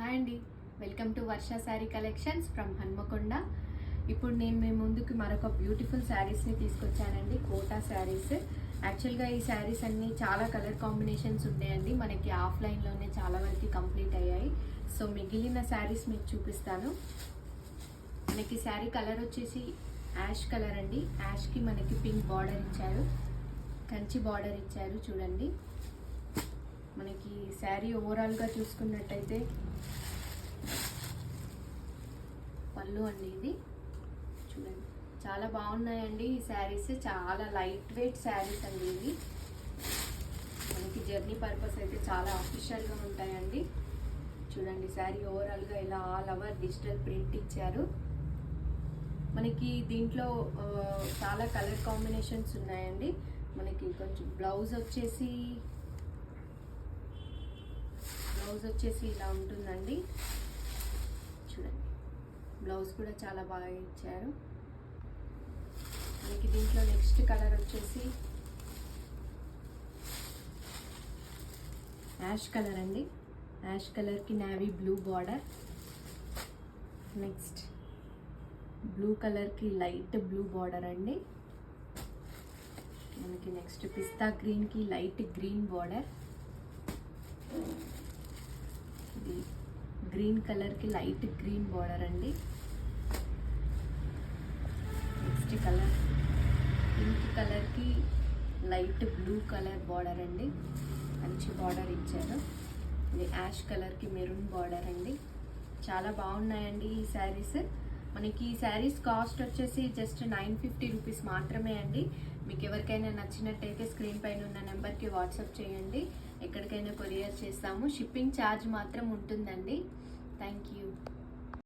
Hi అండి, welcome to Varsha sari collections from Hanamkonda. ఇప్పుడు నేను మీ ముందుకు మరొక బ్యూటిఫుల్ శారీస్ని తీసుకొచ్చానండి, కోటా శారీస్. యాక్చువల్గా ఈ శారీస్ అన్నీ చాలా కలర్ కాంబినేషన్స్ ఉన్నాయండి, మనకి ఆఫ్లైన్లోనే చాలా వరకు కంప్లీట్ అయ్యాయి. సో మిగిలిన శారీస్ మీకు చూపిస్తాను. మనకి శారీ కలర్ వచ్చేసి యాష్ కలర్ అండి. యాష్కి మనకి పింక్ బార్డర్ ఇచ్చారు, కంచి బార్డర్ ఇచ్చారు. చూడండి, మనకి శారీ ఓవరాల్గా చూసుకున్నట్టయితే పళ్ళు అండి, ఇది చూడండి చాలా బాగున్నాయండి. ఈ శారీస్ చాలా లైట్ వెయిట్ శారీస్ అండి. ఇవి మనకి జర్నీ పర్పస్ అయితే చాలా అఫీషియల్గా ఉంటాయండి. చూడండి, శారీ ఓవరాల్గా ఇలా ఆల్ ఓవర్ డిజిటల్ ప్రింట్ ఇచ్చారు. మనకి దీంట్లో చాలా కలర్ కాంబినేషన్స్ ఉన్నాయండి. మనకి కొంచెం బ్లౌజ్ వచ్చేసి ఇలా ఉంటుందండి. చూడండి, బ్లౌజ్ కూడా చాలా బాగా ఇచ్చారు. మనకి దీంట్లో నెక్స్ట్ కలర్ వచ్చేసి యాష్ కలర్ అండి. యాష్ కలర్కి navy blue border. Next blue కలర్కి లైట్ బ్లూ బార్డర్ అండి. మనకి నెక్స్ట్ పిస్తా గ్రీన్కి లైట్ గ్రీన్ బార్డర్. ఇది గ్రీన్ కలర్కి లైట్ గ్రీన్ బార్డర్ అండి. నెక్స్ట్ కలర్ పింక్ కలర్కి లైట్ బ్లూ కలర్ బార్డర్ అండి, మంచి బార్డర్ ఇచ్చారు. ఇది యాష్ కలర్కి మెరూన్ బార్డర్ అండి. చాలా బాగున్నాయండి ఈ శారీస్. మనకి ఈ శారీస్ కాస్ట్ వచ్చేసి జస్ట్ 950 రూపీస్ మాత్రమే అండి. మీకు ఎవరికైనా నచ్చినట్టయితే స్క్రీన్ పైన ఉన్న నెంబర్కి వాట్సాప్ చేయండి, ఎక్కడికైనా కొరియర్ చేస్తాము. షిప్పింగ్ ఛార్జ్ మాత్రం ఉంటుందండి. Thank you.